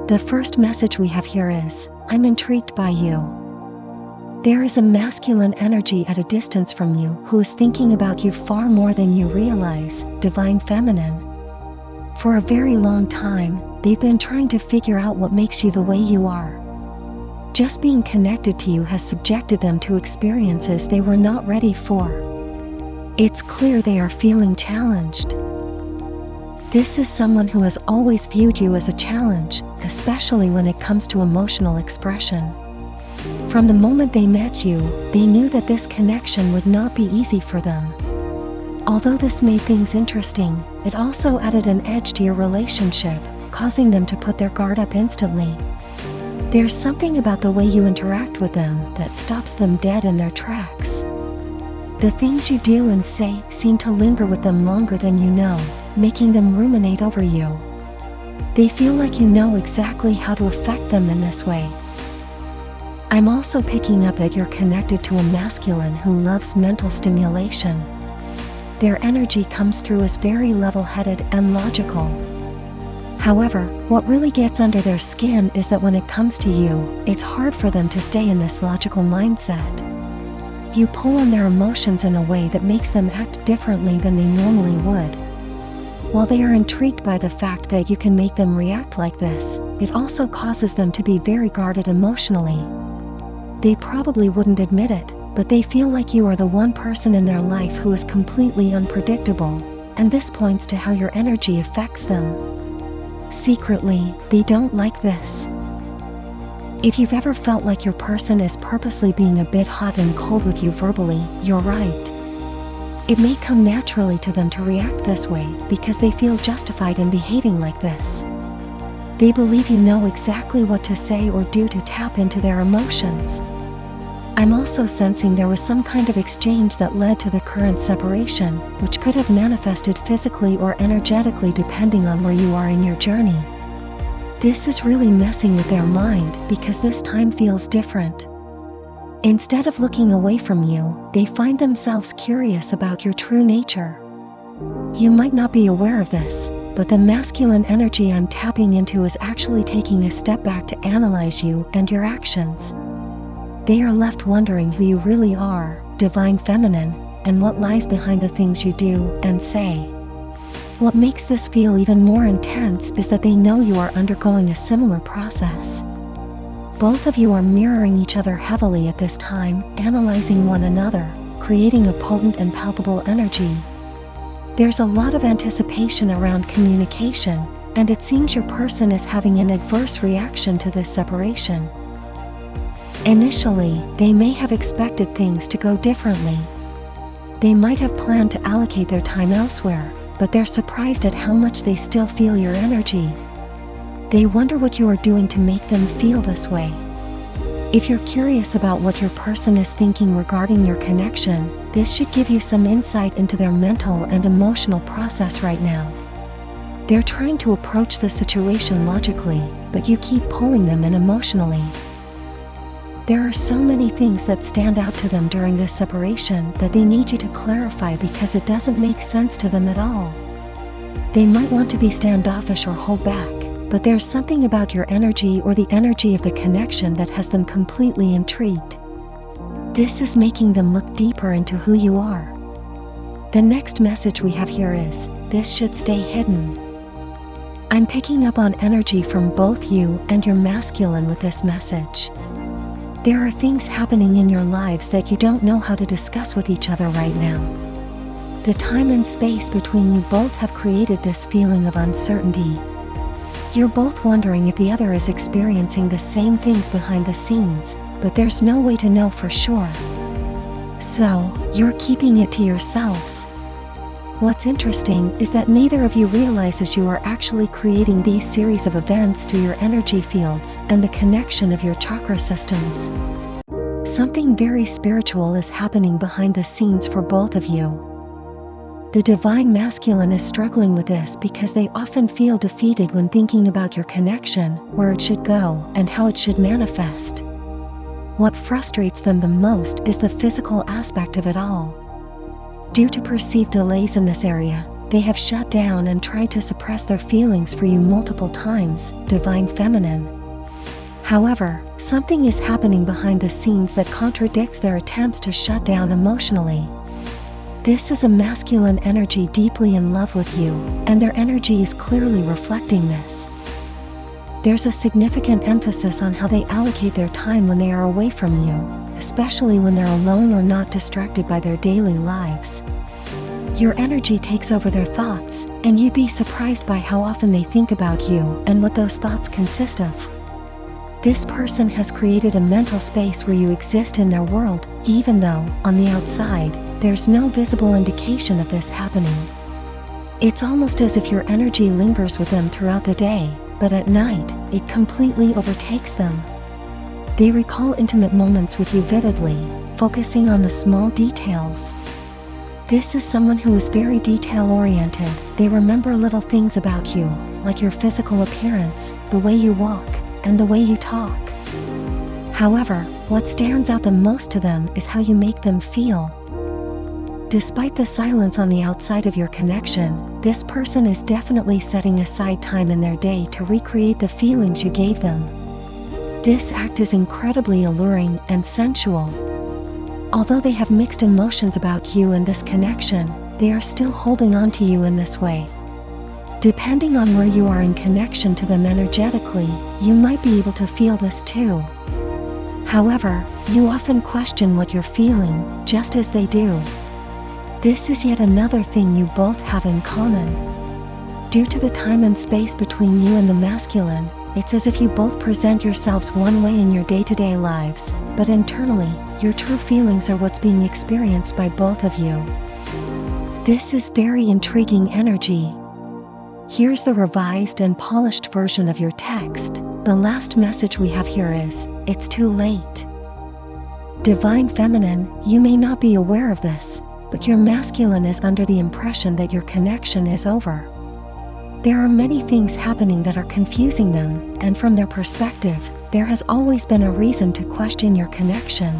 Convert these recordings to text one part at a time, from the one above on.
The first message we have here is, I'm intrigued by you. There is a masculine energy at a distance from you who is thinking about you far more than you realize, divine feminine. For a very long time, they've been trying to figure out what makes you the way you are. Just being connected to you has subjected them to experiences they were not ready for. It's clear they are feeling challenged. This is someone who has always viewed you as a challenge, especially when it comes to emotional expression. From the moment they met you, they knew that this connection would not be easy for them. Although this made things interesting, it also added an edge to your relationship, causing them to put their guard up instantly. There's something about the way you interact with them that stops them dead in their tracks. The things you do and say seem to linger with them longer than you know, making them ruminate over you. They feel like you know exactly how to affect them in this way. I'm also picking up that you're connected to a masculine who loves mental stimulation. Their energy comes through as very level-headed and logical. However, what really gets under their skin is that when it comes to you, it's hard for them to stay in this logical mindset. You pull on their emotions in a way that makes them act differently than they normally would. While they are intrigued by the fact that you can make them react like this, it also causes them to be very guarded emotionally. They probably wouldn't admit it, but they feel like you are the one person in their life who is completely unpredictable, and this points to how your energy affects them. Secretly, they don't like this. If you've ever felt like your person is purposely being a bit hot and cold with you verbally, you're right. It may come naturally to them to react this way because they feel justified in behaving like this. They believe you know exactly what to say or do to tap into their emotions. I'm also sensing there was some kind of exchange that led to the current separation, which could have manifested physically or energetically depending on where you are in your journey. This is really messing with their mind because this time feels different. Instead of looking away from you, they find themselves curious about your true nature. You might not be aware of this, but the masculine energy I'm tapping into is actually taking a step back to analyze you and your actions. They are left wondering who you really are, divine feminine, and what lies behind the things you do and say. What makes this feel even more intense is that they know you are undergoing a similar process. Both of you are mirroring each other heavily at this time, analyzing one another, creating a potent and palpable energy. There's a lot of anticipation around communication, and it seems your person is having an adverse reaction to this separation. Initially, they may have expected things to go differently. They might have planned to allocate their time elsewhere, but they're surprised at how much they still feel your energy. They wonder what you are doing to make them feel this way. If you're curious about what your person is thinking regarding your connection, this should give you some insight into their mental and emotional process right now. They're trying to approach the situation logically, but you keep pulling them in emotionally. There are so many things that stand out to them during this separation that they need you to clarify because it doesn't make sense to them at all. They might want to be standoffish or hold back, but there's something about your energy or the energy of the connection that has them completely intrigued. This is making them look deeper into who you are. The next message we have here is, this should stay hidden. I'm picking up on energy from both you and your masculine with this message. There are things happening in your lives that you don't know how to discuss with each other right now. The time and space between you both have created this feeling of uncertainty. You're both wondering if the other is experiencing the same things behind the scenes, but there's no way to know for sure. So, you're keeping it to yourselves. What's interesting is that neither of you realizes you are actually creating these series of events through your energy fields and the connection of your chakra systems. Something very spiritual is happening behind the scenes for both of you. The divine masculine is struggling with this because they often feel defeated when thinking about your connection, where it should go, and how it should manifest. What frustrates them the most is the physical aspect of it all. Due to perceived delays in this area, they have shut down and tried to suppress their feelings for you multiple times, Divine Feminine. However, something is happening behind the scenes that contradicts their attempts to shut down emotionally. This is a masculine energy deeply in love with you, and their energy is clearly reflecting this. There's a significant emphasis on how they allocate their time when they are away from you, especially when they're alone or not distracted by their daily lives. Your energy takes over their thoughts, and you'd be surprised by how often they think about you and what those thoughts consist of. This person has created a mental space where you exist in their world, even though, on the outside, there's no visible indication of this happening. It's almost as if your energy lingers with them throughout the day, but at night, it completely overtakes them. They recall intimate moments with you vividly, focusing on the small details. This is someone who is very detail-oriented. They remember little things about you, like your physical appearance, the way you walk, and the way you talk. However, what stands out the most to them is how you make them feel. Despite the silence on the outside of your connection, this person is definitely setting aside time in their day to recreate the feelings you gave them. This act is incredibly alluring and sensual. Although they have mixed emotions about you and this connection, they are still holding on to you in this way. Depending on where you are in connection to them energetically, you might be able to feel this too. However, you often question what you're feeling, just as they do. This is yet another thing you both have in common. Due to the time and space between you and the masculine, it's as if you both present yourselves one way in your day-to-day lives, but internally, your true feelings are what's being experienced by both of you. This is very intriguing energy. Here's the revised and polished version of your text. The last message we have here is, it's too late. Divine Feminine, you may not be aware of this, but your masculine is under the impression that your connection is over. There are many things happening that are confusing them, and from their perspective, there has always been a reason to question your connection.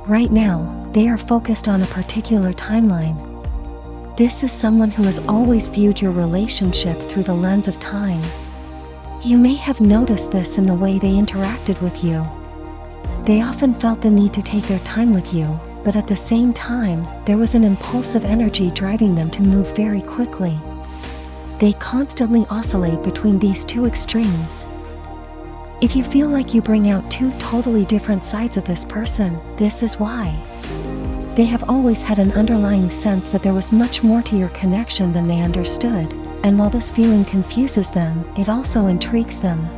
Right now, they are focused on a particular timeline. This is someone who has always viewed your relationship through the lens of time. You may have noticed this in the way they interacted with you. They often felt the need to take their time with you, but at the same time, there was an impulsive energy driving them to move very quickly. They constantly oscillate between these two extremes. If you feel like you bring out two totally different sides of this person, this is why. They have always had an underlying sense that there was much more to your connection than they understood, and while this feeling confuses them, it also intrigues them.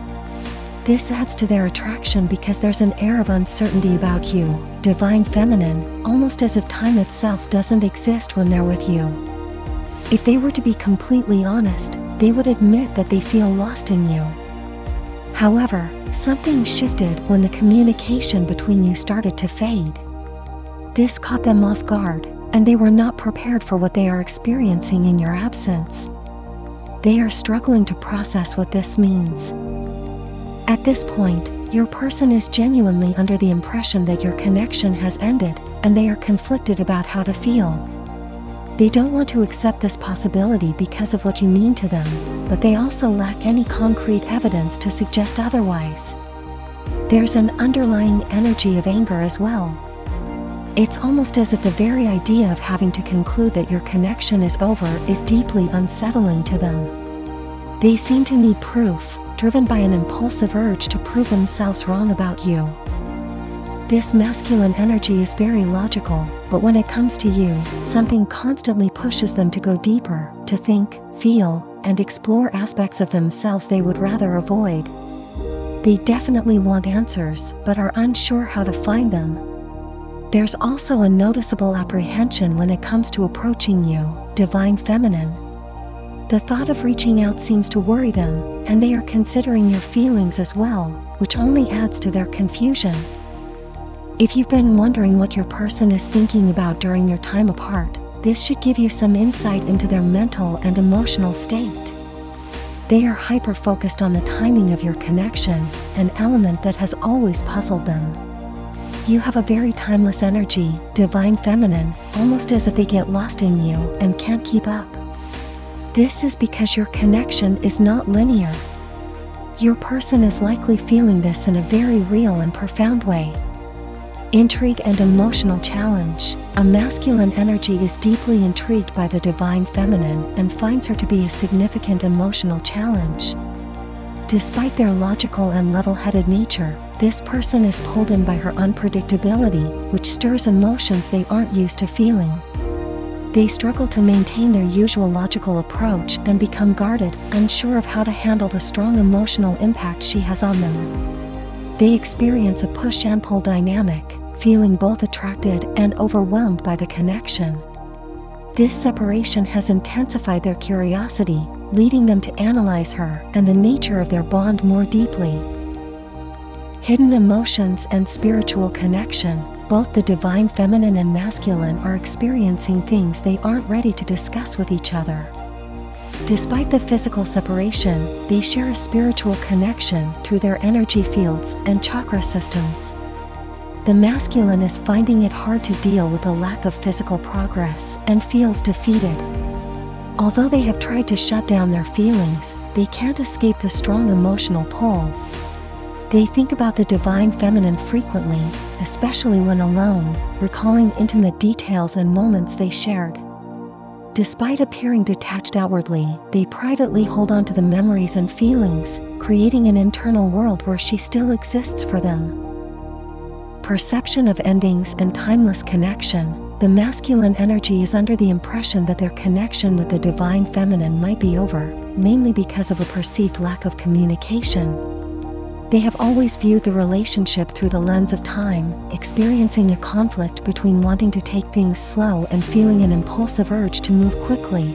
This adds to their attraction because there's an air of uncertainty about you, Divine Feminine, almost as if time itself doesn't exist when they're with you. If they were to be completely honest, they would admit that they feel lost in you. However, something shifted when the communication between you started to fade. This caught them off guard, and they were not prepared for what they are experiencing in your absence. They are struggling to process what this means. At this point, your person is genuinely under the impression that your connection has ended, and they are conflicted about how to feel. They don't want to accept this possibility because of what you mean to them, but they also lack any concrete evidence to suggest otherwise. There's an underlying energy of anger as well. It's almost as if the very idea of having to conclude that your connection is over is deeply unsettling to them. They seem to need proof, driven by an impulsive urge to prove themselves wrong about you. This masculine energy is very logical, but when it comes to you, something constantly pushes them to go deeper, to think, feel, and explore aspects of themselves they would rather avoid. They definitely want answers, but are unsure how to find them. There's also a noticeable apprehension when it comes to approaching you, Divine Feminine. The thought of reaching out seems to worry them, and they are considering your feelings as well, which only adds to their confusion. If you've been wondering what your person is thinking about during your time apart, this should give you some insight into their mental and emotional state. They are hyper-focused on the timing of your connection, an element that has always puzzled them. You have a very timeless energy, Divine Feminine, almost as if they get lost in you and can't keep up. This is because your connection is not linear. Your person is likely feeling this in a very real and profound way. Intrigue and emotional challenge. A masculine energy is deeply intrigued by the divine feminine and finds her to be a significant emotional challenge. Despite their logical and level-headed nature, this person is pulled in by her unpredictability, which stirs emotions they aren't used to feeling. They struggle to maintain their usual logical approach and become guarded, unsure of how to handle the strong emotional impact she has on them. They experience a push and pull dynamic, feeling both attracted and overwhelmed by the connection. This separation has intensified their curiosity, leading them to analyze her and the nature of their bond more deeply. Hidden emotions and spiritual connection. Both the divine feminine and masculine are experiencing things they aren't ready to discuss with each other. Despite the physical separation, they share a spiritual connection through their energy fields and chakra systems. The masculine is finding it hard to deal with the lack of physical progress and feels defeated. Although they have tried to shut down their feelings, they can't escape the strong emotional pull. They think about the divine feminine frequently, especially when alone, recalling intimate details and moments they shared. Despite appearing detached outwardly, they privately hold on to the memories and feelings, creating an internal world where she still exists for them. Perception of endings and timeless connection. The masculine energy is under the impression that their connection with the divine feminine might be over, mainly because of a perceived lack of communication. They have always viewed the relationship through the lens of time, experiencing a conflict between wanting to take things slow and feeling an impulsive urge to move quickly.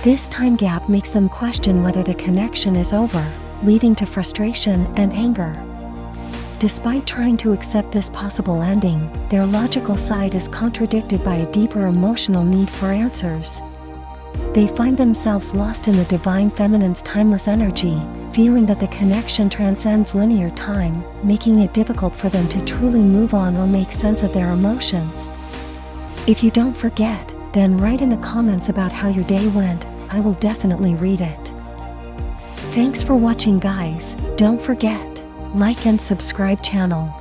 This time gap makes them question whether the connection is over, leading to frustration and anger. Despite trying to accept this possible ending, their logical side is contradicted by a deeper emotional need for answers. They find themselves lost in the divine feminine's timeless energy, feeling that the connection transcends linear time, making it difficult for them to truly move on or make sense of their emotions. If you don't forget, then write in the comments about how your day went. I will definitely read it. Thanks for watching, guys. Don't forget, like and subscribe channel.